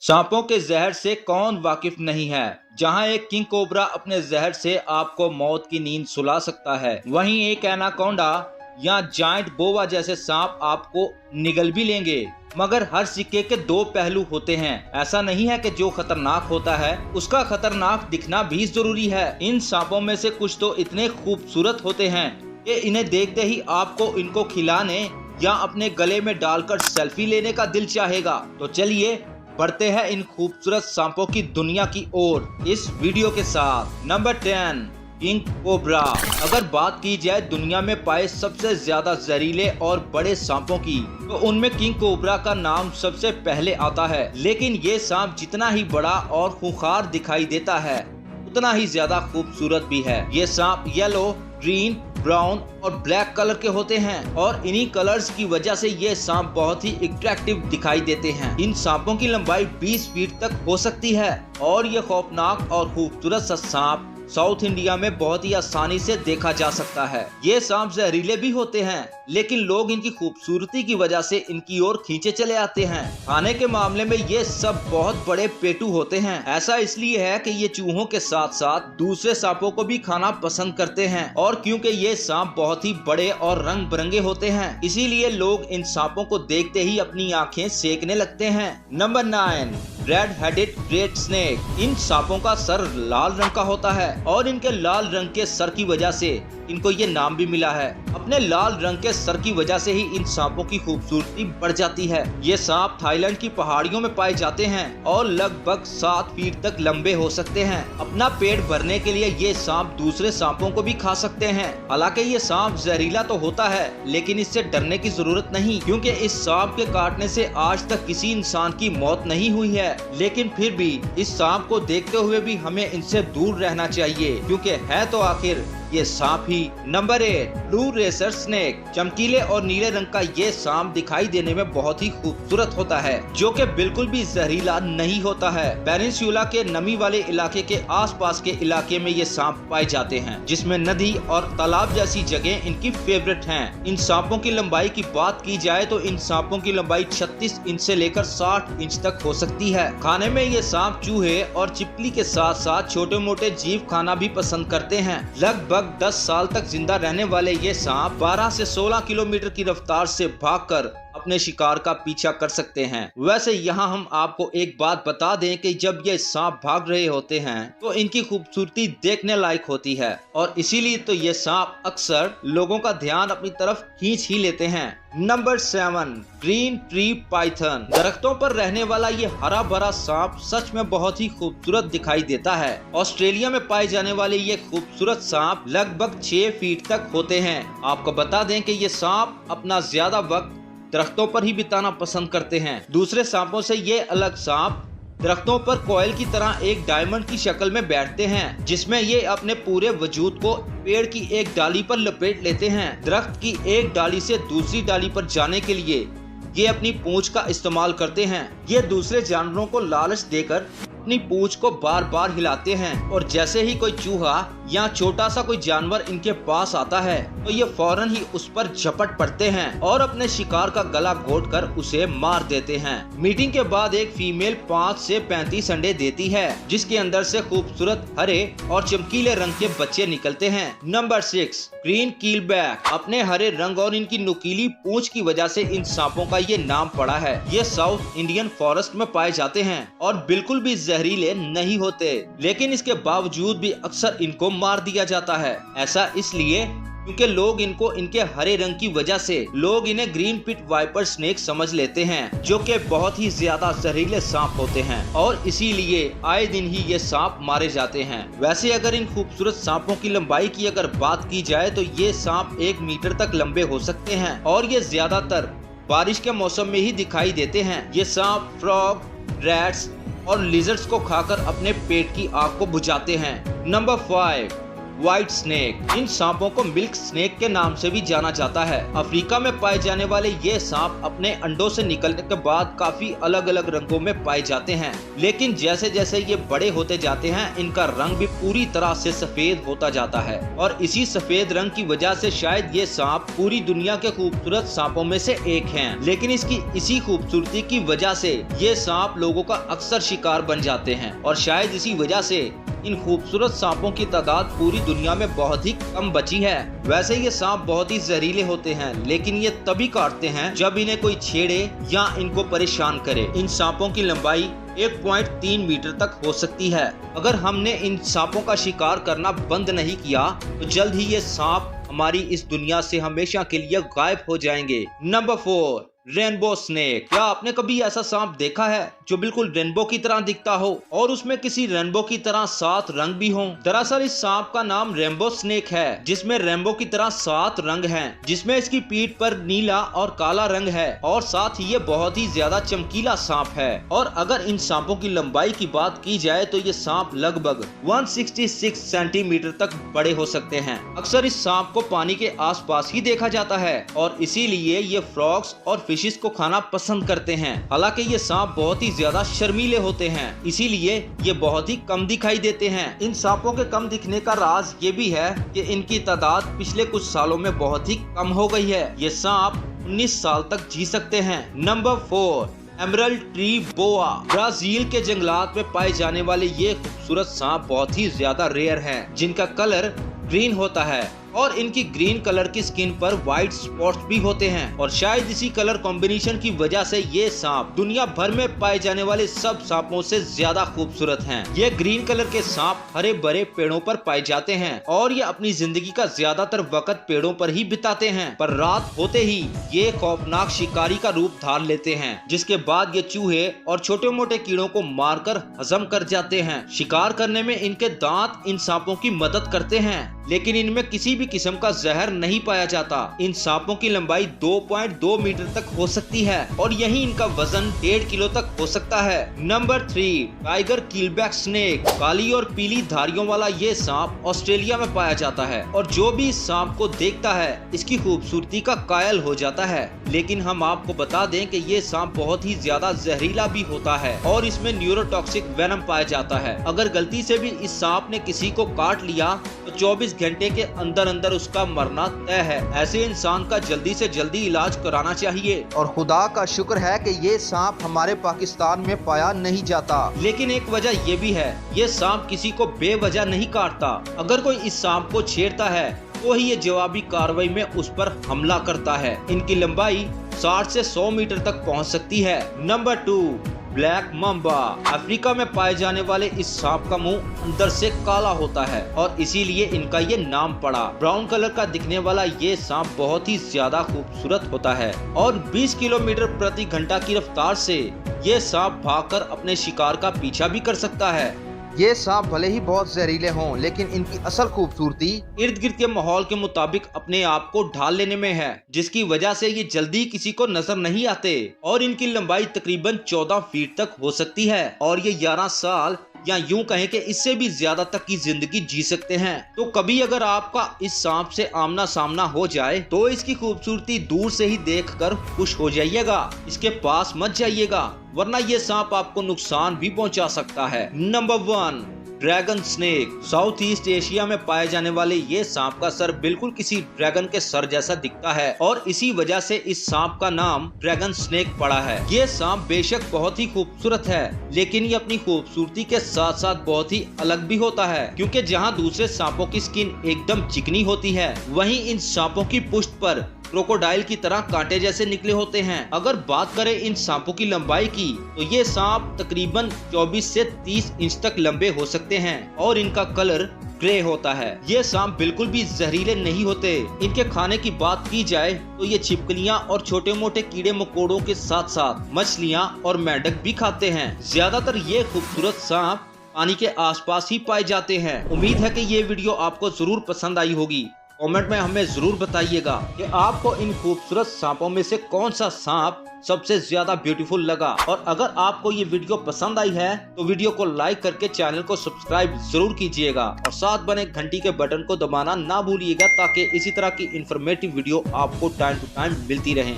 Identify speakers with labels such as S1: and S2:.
S1: सांपों के जहर से कौन वाकिफ नहीं है। जहां एक किंग कोबरा अपने जहर से आपको मौत की नींद सुला सकता है, वहीं एक एनाकोंडा या जायंट बोवा जैसे सांप आपको निगल भी लेंगे। मगर हर सिक्के के दो पहलू होते हैं। ऐसा नहीं है कि जो खतरनाक होता है उसका खतरनाक दिखना भी जरूरी है। इन सांपों में से कुछ तो इतने खूबसूरत होते हैं कि इन्हें देखते ही आपको इनको खिलाने या अपने गले में डालकर सेल्फी लेने का दिल चाहेगा। तो चलिए बढ़ते हैं इन खूबसूरत सांपों की दुनिया की ओर इस वीडियो के साथ। Number 10, king cobra. अगर बात की जाए दुनिया में पाए सबसे ज्यादा जहरीले और बड़े सांपों की, तो उनमें किंग कोबरा का नाम सबसे पहले आता है। लेकिन ये सांप जितना ही बड़ा और खूंखार दिखाई देता है, उतना ही ज्यादा खूबसूरत भी है। ये सांप येलो, ग्रीन, ब्राउन और ब्लैक कलर के होते हैं और इन्हीं कलर्स की वजह से ये सांप बहुत ही अट्रैक्टिव दिखाई देते हैं। इन सांपों की लंबाई 20 फीट तक हो सकती है और ये खौफनाक और खूबसूरत सा सांप साउथ इंडिया में बहुत ही आसानी से देखा जा सकता है। ये सांप जहरीले भी होते हैं, लेकिन लोग इनकी खूबसूरती की वजह से इनकी ओर खींचे चले आते हैं। खाने के मामले में ये सब बहुत बड़े पेटू होते हैं। ऐसा इसलिए है कि ये चूहों के साथ साथ दूसरे सांपों को भी खाना पसंद करते हैं, और क्योंकि ये सांप बहुत ही बड़े और रंग बिरंगे होते हैं, इसीलिए लोग इन सांपों को देखते ही अपनी आंखें सेकने लगते हैं। Number 9, red headed krait snake. इन सांपों का सर लाल रंग का होता है और इनके लाल रंग के सर की वजह से इनको ये नाम भी मिला है। अपने लाल रंग के सर की वजह से ही इन सांपों की खूबसूरती बढ़ जाती है। ये सांप थाईलैंड की पहाड़ियों में पाए जाते हैं और लगभग 7 फीट तक लंबे हो सकते हैं। अपना पेट भरने के लिए ये सांप दूसरे सांपों को भी खा सकते हैं। हालांकि ये सांप जहरीला तो होता है, लेकिन इससे डरने की जरूरत नहीं, क्योंकि इस सांप के काटने से आज तक किसी इंसान की मौत नहीं हुई है। लेकिन फिर भी इस सांप को देखते हुए भी हमें इनसे दूर रहना चाहिए, क्योंकि है तो आखिर ये सांप ही। Number 8, blue racer snake. चमकीले और नीले रंग का ये सांप दिखाई देने में बहुत ही खूबसूरत होता है, जो कि बिल्कुल भी जहरीला नहीं होता है। पेनिनसुला के नमी वाले इलाके के आसपास के इलाके में ये सांप पाए जाते हैं, जिसमें नदी और तालाब जैसी जगह इनकी फेवरेट हैं। इन सांपों की लंबाई की बात की जाए तो इन सांपों की लंबाई 36 इंच से लेकर 60 इंच तक हो सकती है। खाने में ये सांप चूहे और चिपकली के साथ साथ छोटे मोटे जीव खाना भी पसंद करते हैं। लगभग 10 साल तक जिंदा रहने वाले ये सांप 12 से 16 किलोमीटर की रफ्तार से भागकर अपने शिकार का पीछा कर सकते हैं। वैसे यहाँ हम आपको एक बात बता दें कि जब ये सांप भाग रहे होते हैं तो इनकी खूबसूरती देखने लायक होती है, और इसीलिए तो ये सांप अक्सर लोगों का ध्यान अपनी तरफ खींच ही लेते हैं। Number 7, green tree python. दरख्तों पर रहने वाला ये हरा भरा सांप सच में बहुत ही खूबसूरत दिखाई देता है। ऑस्ट्रेलिया में पाए जाने वाले ये खूबसूरत सांप लगभग 6 फीट तक होते हैं। आपको बता दें कि ये सांप अपना ज्यादा वक्त दरख्तों पर ही बिताना पसंद करते हैं। दूसरे सांपों से ये अलग सांप दरख्तों पर कोयल की तरह एक डायमंड की शक्ल में बैठते हैं, जिसमें ये अपने पूरे वजूद को पेड़ की एक डाली पर लपेट लेते हैं। दरख्त की एक डाली से दूसरी डाली पर जाने के लिए ये अपनी पूंछ का इस्तेमाल करते हैं। ये दूसरे जानवरों को लालच देकर अपनी पूंछ को बार बार हिलाते हैं, और जैसे ही कोई चूहा या छोटा सा कोई जानवर इनके पास आता है तो ये फौरन ही उस पर झपट पड़ते हैं और अपने शिकार का गला घोंटकर उसे मार देते हैं। मीटिंग के बाद एक फीमेल 5 से 35 अंडे देती है, जिसके अंदर से खूबसूरत हरे और चमकीले रंग के बच्चे निकलते हैं। Number 6, green keelback. अपने हरे रंग और इनकी नुकीली पूंछ की वजह से इन सांपों का ये नाम पड़ा है। ये साउथ इंडियन फॉरेस्ट में पाए जाते हैं और बिल्कुल भी जहरीले नहीं होते, लेकिन इसके बावजूद भी अक्सर इनको मार दिया जाता है। ऐसा इसलिए क्योंकि लोग इनको इनके हरे रंग की वजह से लोग इन्हें ग्रीन पिट वाइपर स्नेक समझ लेते हैं, जो कि बहुत ही ज्यादा जहरीले सांप होते हैं, और इसीलिए आए दिन ही ये सांप मारे जाते हैं। वैसे अगर इन खूबसूरत सांपों की लंबाई की अगर बात की जाए तो ये सांप 1 मीटर तक लंबे हो सकते हैं, और ये ज्यादातर बारिश के मौसम में ही दिखाई देते हैं। ये सांप फ्रॉग, रैट्स और लिजर्ड्स को खाकर अपने पेट की आग को बुझाते हैं। Number 5, white snake. इन सांपों को मिल्क स्नेक के नाम से भी जाना जाता है। अफ्रीका में पाए जाने वाले ये सांप अपने अंडों से निकलने के बाद काफी अलग अलग रंगों में पाए जाते हैं, लेकिन जैसे जैसे ये बड़े होते जाते हैं इनका रंग भी पूरी तरह से सफेद होता जाता है और इसी सफेद रंग की वजह से शायद ये सांप पूरी दुनिया के खूबसूरत सांपों में से एक है। लेकिन इसकी इसी खूबसूरती की वजह से ये सांप लोगों का अक्सर शिकार बन जाते हैं और शायद इसी वजह से इन खूबसूरत सांपों की तादाद पूरी दुनिया में बहुत ही कम बची है। वैसे ये सांप बहुत ही जहरीले होते हैं, लेकिन ये तभी काटते हैं जब इन्हें कोई छेड़े या इनको परेशान करे। इन सांपों की लंबाई 1.3 मीटर तक हो सकती है। अगर हमने इन सांपों का शिकार करना बंद नहीं किया तो जल्द ही ये सांप हमारी इस दुनिया से हमेशा के लिए गायब हो जाएंगे। Number 4, rainbow snake. क्या आपने कभी ऐसा सांप देखा है जो बिल्कुल रेनबो की तरह दिखता हो और उसमें किसी रेनबो की तरह 7 रंग भी हों? दरअसल इस सांप का नाम रेनबो स्नेक है, जिसमें रेनबो की तरह 7 रंग हैं, जिसमें इसकी पीठ पर नीला और काला रंग है और साथ ही ये बहुत ही ज्यादा चमकीला सांप है। और अगर इन सांपों की लंबाई की बात की जाए तो ये सांप लगभग 166 सेंटीमीटर तक बड़े हो सकते हैं। अक्सर इस सांप को पानी के आसपास ही देखा जाता है और इसीलिए ये फ्रॉग्स और फिशेस को खाना पसंद करते हैं। हालांकि ये सांप बहुत ही ज्यादा शर्मीले होते हैं, इसीलिए ये बहुत ही कम दिखाई देते हैं। इन सांपों के कम दिखने का राज ये भी है कि इनकी तादाद पिछले कुछ सालों में बहुत ही कम हो गई है। ये सांप 19 साल तक जी सकते हैं। नंबर 4, एमरल्ड ट्री बोआ। ब्राजील के जंगलात में पाए जाने वाले ये खूबसूरत सांप बहुत ही ज्यादा रेयर हैं, जिनका कलर ग्रीन होता है और इनकी ग्रीन कलर की स्किन पर व्हाइट स्पॉट्स भी होते हैं और शायद इसी कलर कॉम्बिनेशन की वजह से ये सांप दुनिया भर में पाए जाने वाले सब सांपों से ज्यादा खूबसूरत हैं। ये ग्रीन कलर के सांप हरे भरे पेड़ों पर पाए जाते हैं और ये अपनी जिंदगी का ज्यादातर वक्त पेड़ों पर ही बिताते हैं, पर रात होते ही ये खौफनाक शिकारी का रूप धारण लेते हैं, जिसके बाद ये चूहे और छोटे मोटे कीड़ों को मारकर हजम कर जाते हैं। शिकार करने में इनके दांत इन सांपों की मदद करते हैं, लेकिन इनमें किसी भी किस्म का जहर नहीं पाया जाता। इन सांपों की लंबाई 2.2 मीटर तक हो सकती है और यही इनका वजन 1.5 किलो तक हो सकता है। Number 3, tiger keelback snake. काली और पीली धारियों वाला ये सांप ऑस्ट्रेलिया में पाया जाता है और जो भी इस सांप को देखता है इसकी खूबसूरती का कायल हो जाता है। लेकिन हम आपको बता दें कि ये सांप बहुत ही ज्यादा जहरीला भी होता है और इसमें न्यूरोटॉक्सिक वेनम पाया जाता है। अगर गलती से भी इस सांप ने किसी को काट लिया तो 24 घंटे के अंदर अंदर उसका मरना तय है। ऐसे इंसान का जल्दी से जल्दी इलाज कराना चाहिए।
S2: और खुदा का शुक्र है कि ये सांप हमारे पाकिस्तान में पाया नहीं जाता।
S1: लेकिन एक वजह ये भी है, ये सांप किसी को बेवजह नहीं काटता। अगर कोई इस सांप को छेड़ता है तो ही ये जवाबी कार्रवाई में उस पर हमला करता है। इनकी लंबाई 60 से 100 मीटर तक पहुंच सकती है। Number 2, black Mamba. अफ्रीका में पाए जाने वाले इस सांप का मुंह अंदर से काला होता है और इसीलिए इनका ये नाम पड़ा। ब्राउन कलर का दिखने वाला ये सांप बहुत ही ज्यादा खूबसूरत होता है और 20 किलोमीटर प्रति घंटा की रफ्तार से ये सांप भागकर अपने शिकार का पीछा भी कर सकता है।
S2: ये सांप भले ही बहुत जहरीले हों, लेकिन इनकी असल खूबसूरती
S1: इर्द गिर्द के माहौल के मुताबिक अपने आप को ढाल लेने में है, जिसकी वजह से ये जल्दी किसी को नजर नहीं आते और इनकी लंबाई तकरीबन 14 फीट तक हो सकती है और ये 11 साल या यूं कहें कि इससे भी ज्यादा तक की जिंदगी जी सकते हैं। तो कभी अगर आपका इस सांप से आमना सामना हो जाए तो इसकी खूबसूरती दूर से ही देखकर खुश हो जाइएगा, इसके पास मत जाइएगा, वरना ये सांप आपको नुकसान भी पहुंचा सकता है। Number 1, dragon snake. South east Asia में पाए जाने वाले ये सांप का सर बिल्कुल किसी ड्रैगन के सर जैसा दिखता है और इसी वजह से इस सांप का नाम ड्रैगन स्नेक पड़ा है। ये सांप बेशक बहुत ही खूबसूरत है, लेकिन ये अपनी खूबसूरती के साथ साथ बहुत ही अलग भी होता है, क्योंकि जहां दूसरे सांपों की स्किन एकदम चिकनी होती है, वहीं इन सांपों की पुष्ट पर क्रोकोडाइल की तरह कांटे जैसे निकले होते हैं। अगर बात करें इन सांपों की लंबाई की तो ये सांप तकरीबन 24 से 30 इंच तक लंबे हो सकते हैं और इनका कलर ग्रे होता है। ये सांप बिल्कुल भी जहरीले नहीं होते। इनके खाने की बात की जाए तो ये छिपकलियां और छोटे मोटे कीड़े मकोड़ों के साथ साथ मछलियां और मेंढक भी खाते हैं। ज्यादातर ये खूबसूरत सांप पानी के आसपास ही पाए जाते हैं। उम्मीद है कि ये वीडियो आपको जरूर पसंद आई होगी। कमेंट में हमें जरूर बताइएगा कि आपको इन खूबसूरत सांपों में से कौन सा सांप सबसे ज्यादा ब्यूटीफुल लगा। और अगर आपको ये वीडियो पसंद आई है तो वीडियो को लाइक करके चैनल को सब्सक्राइब जरूर कीजिएगा और साथ बने घंटी के बटन को दबाना ना भूलिएगा ताकि इसी तरह की इंफॉर्मेटिव वीडियो आपको टाइम टू टाइम मिलती रहे।